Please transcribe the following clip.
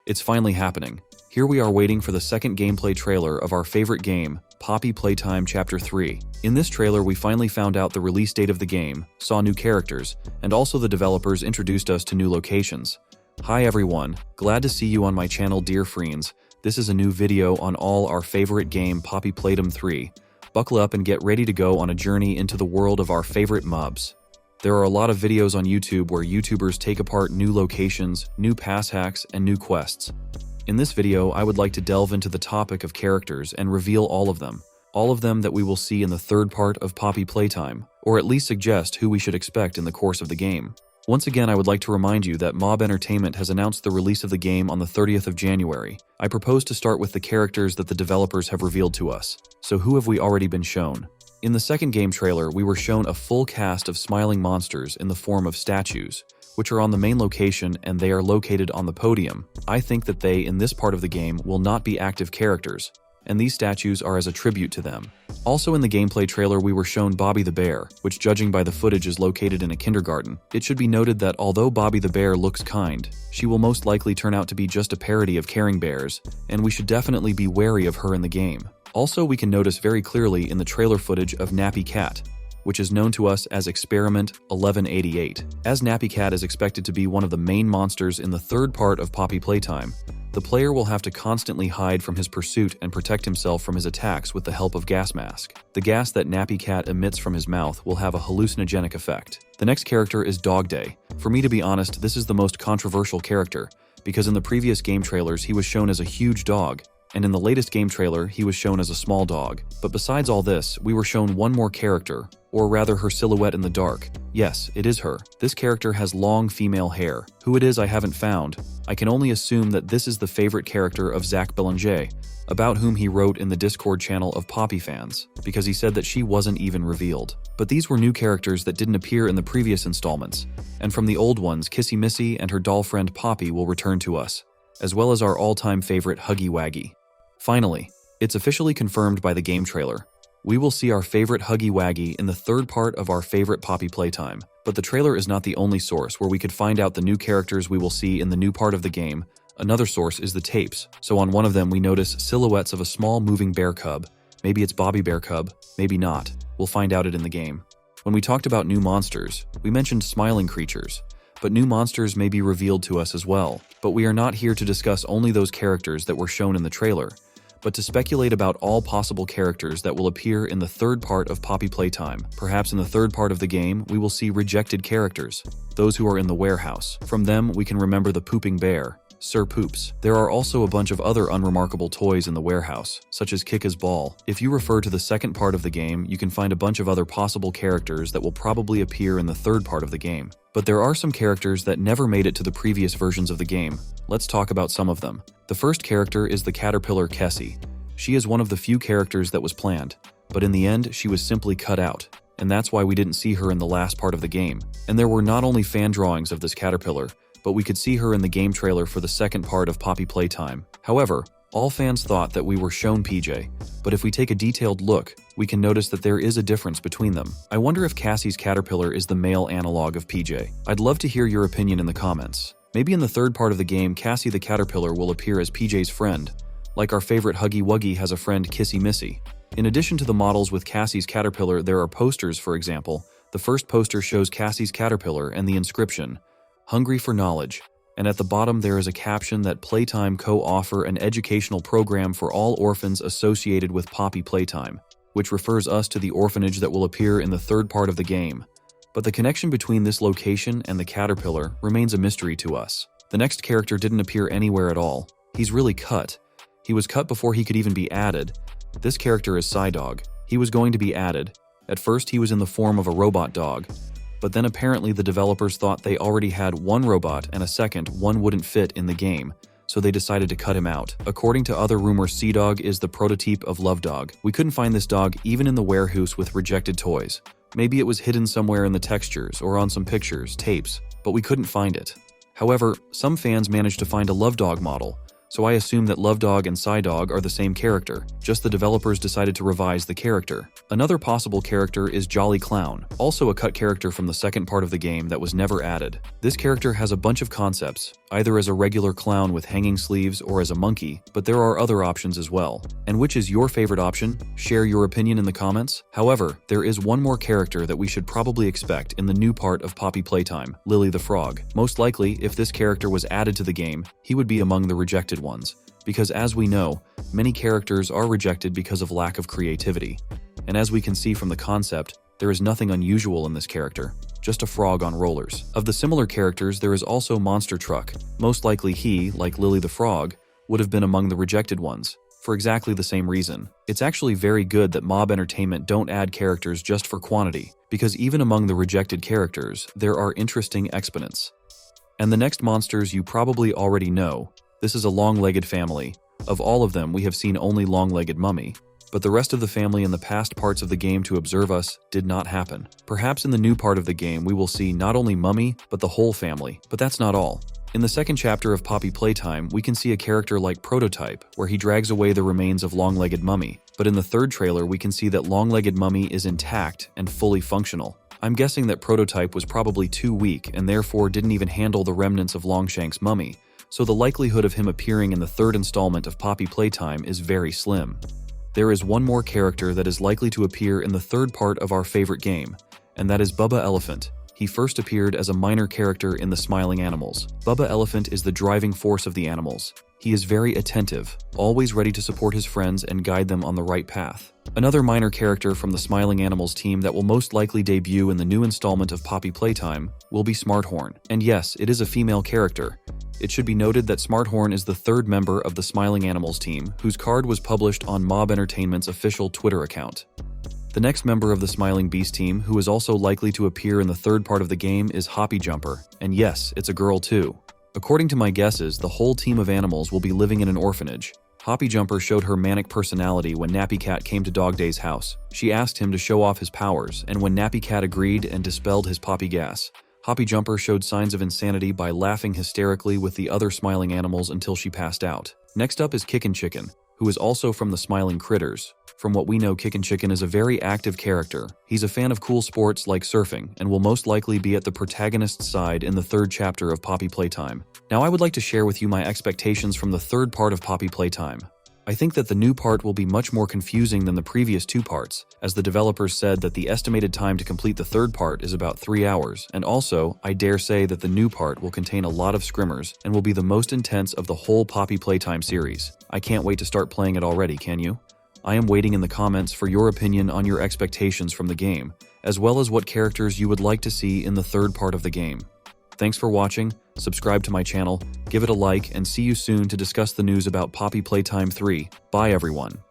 It's finally happening. Here we are waiting for the second gameplay trailer of our favorite game, Poppy Playtime Chapter 3. In this trailer, we finally found out the release date of the game, saw new characters, and also the developers introduced us to new locations. Hi everyone, glad to see you on my channel, dear friends. This is a new video on all our favorite game, Poppy Playtime 3. Buckle up and get ready to go on a journey into the world of our favorite mobs. There are a lot of videos on YouTube where YouTubers take apart new locations, new pass hacks, and new quests. In this video, I would like to delve into the topic of characters and reveal all of them that we will see in the third part of Poppy Playtime, or at least suggest who we should expect in the course of the game. Once again, I would like to remind you that Mob Entertainment has announced the release of the game on the 30th of January. I propose to start with the characters that the developers have revealed to us. So who have we already been shown? In the second game trailer, we were shown a full cast of smiling monsters in the form of statues, which are on the main location and they are located on the podium. I think that they, in this part of the game, will not be active characters, and these statues are as a tribute to them. Also in the gameplay trailer, we were shown Bobby the Bear, which judging by the footage is located in a kindergarten. It should be noted that although Bobby the Bear looks kind, she will most likely turn out to be just a parody of caring bears, and we should definitely be wary of her in the game. Also, we can notice very clearly in the trailer footage of Nappy Cat, which is known to us as Experiment 1188. As Nappy Cat is expected to be one of the main monsters in the third part of Poppy Playtime, the player will have to constantly hide from his pursuit and protect himself from his attacks with the help of gas mask. The gas that Nappy Cat emits from his mouth will have a hallucinogenic effect. The next character is Dog Day. For me, to be honest, this is the most controversial character, because in the previous game trailers he was shown as a huge dog, and in the latest game trailer he was shown as a small dog. But besides all this, we were shown one more character, or rather her silhouette in the dark. Yes, it is her. This character has long female hair. Who it is I haven't found. I can only assume that this is the favorite character of Zach Belanger, about whom he wrote in the Discord channel of Poppy fans, because he said that she wasn't even revealed. But these were new characters that didn't appear in the previous installments, and from the old ones, Kissy Missy and her doll friend Poppy will return to us, as well as our all-time favorite Huggy Waggy. Finally, it's officially confirmed by the game trailer. We will see our favorite Huggy Waggy in the third part of our favorite Poppy Playtime. But the trailer is not the only source where we could find out the new characters we will see in the new part of the game. Another source is the tapes. So on one of them we notice silhouettes of a small moving bear cub. Maybe it's Bobby Bear Cub, maybe not. We'll find out it in the game. When we talked about new monsters, we mentioned smiling creatures. But new monsters may be revealed to us as well. But we are not here to discuss only those characters that were shown in the trailer, but to speculate about all possible characters that will appear in the third part of Poppy Playtime. Perhaps in the third part of the game, we will see rejected characters, those who are in the warehouse. From them, we can remember the Pooping Bear, Sir Poops. There are also a bunch of other unremarkable toys in the warehouse, such as Kika's Ball. If you refer to the second part of the game, you can find a bunch of other possible characters that will probably appear in the third part of the game. But there are some characters that never made it to the previous versions of the game. Let's talk about some of them. The first character is the caterpillar Kessie. She is one of the few characters that was planned, but in the end she was simply cut out, and that's why we didn't see her in the last part of the game. And there were not only fan drawings of this caterpillar, but we could see her in the game trailer for the second part of Poppy Playtime. However, all fans thought that we were shown PJ, but if we take a detailed look, we can notice that there is a difference between them. I wonder if Cassie's caterpillar is the male analog of PJ. I'd love to hear your opinion in the comments. Maybe in the third part of the game, Cassie the caterpillar will appear as PJ's friend, like our favorite Huggy Wuggy has a friend Kissy Missy. In addition to the models with Cassie's caterpillar, there are posters, for example. The first poster shows Cassie's caterpillar and the inscription, "Hungry for Knowledge," and at the bottom there is a caption that Playtime co-offer an educational program for all orphans associated with Poppy Playtime, which refers us to the orphanage that will appear in the third part of the game. But the connection between this location and the caterpillar remains a mystery to us. The next character didn't appear anywhere at all. He's really cut. He was cut before he could even be added. This character is Psydog. He was going to be added. At first he was in the form of a robot dog, but then apparently the developers thought they already had one robot and a second one wouldn't fit in the game, so they decided to cut him out. According to other rumors, Seadog is the prototype of Love Dog. We couldn't find this dog even in the warehouse with rejected toys. Maybe it was hidden somewhere in the textures or on some pictures, tapes, but we couldn't find it. However, some fans managed to find a Love Dog model, so I assume that Love Dog and Psydog are the same character, just the developers decided to revise the character. Another possible character is Jolly Clown, also a cut character from the second part of the game that was never added. This character has a bunch of concepts. either as a regular clown with hanging sleeves or as a monkey, but there are other options as well. And which is your favorite option? Share your opinion in the comments. However, there is one more character that we should probably expect in the new part of Poppy Playtime, Lily the Frog. Most likely, if this character was added to the game, he would be among the rejected ones. Because as we know, many characters are rejected because of lack of creativity. And as we can see from the concept, there is nothing unusual in this character, just a frog on rollers. Of the similar characters, there is also Monster Truck. Most likely he, like Lily the Frog, would have been among the rejected ones, for exactly the same reason. It's actually very good that Mob Entertainment don't add characters just for quantity, because even among the rejected characters, there are interesting exponents. And the next monsters you probably already know. This is a long-legged family. Of all of them, we have seen only long-legged Mummy. But the rest of the family in the past parts of the game to observe us did not happen. Perhaps in the new part of the game we will see not only Mummy, but the whole family. But that's not all. In the second chapter of Poppy Playtime, we can see a character like Prototype, where he drags away the remains of long-legged Mummy. But in the third trailer we can see that long-legged Mummy is intact and fully functional. I'm guessing that Prototype was probably too weak and therefore didn't even handle the remnants of Longshank's mummy, so the likelihood of him appearing in the third installment of Poppy Playtime is very slim. There is one more character that is likely to appear in the third part of our favorite game, and that is Bubba Elephant. He first appeared as a minor character in the Smiling Animals. Bubba Elephant is the driving force of the animals. He is very attentive, always ready to support his friends and guide them on the right path. Another minor character from the Smiling Animals team that will most likely debut in the new installment of Poppy Playtime will be Smarthorn. And yes, it is a female character. It should be noted that Smarthorn is the third member of the Smiling Animals team, whose card was published on Mob Entertainment's official Twitter account. The next member of the Smiling Beast team, who is also likely to appear in the third part of the game, is Hoppy Jumper. And yes, it's a girl too. According to my guesses, the whole team of animals will be living in an orphanage. Hoppy Jumper showed her manic personality when Nappy Cat came to Dog Day's house. She asked him to show off his powers, and when Nappy Cat agreed and dispelled his poppy gas, Hoppy Jumper showed signs of insanity by laughing hysterically with the other smiling animals until she passed out. Next up is Kickin' Chicken, who is also from the Smiling Critters. From what we know, Kickin' Chicken is a very active character. He's a fan of cool sports like surfing, and will most likely be at the protagonist's side in the third chapter of Poppy Playtime. Now I would like to share with you my expectations from the third part of Poppy Playtime. I think that the new part will be much more confusing than the previous two parts, as the developers said that the estimated time to complete the third part is about 3 hours, and also, I dare say that the new part will contain a lot of scrimmers and will be the most intense of the whole Poppy Playtime series. I can't wait to start playing it already, can you? I am waiting in the comments for your opinion on your expectations from the game, as well as what characters you would like to see in the third part of the game. Thanks for watching, subscribe to my channel, give it a like, and see you soon to discuss the news about Poppy Playtime 3. Bye everyone.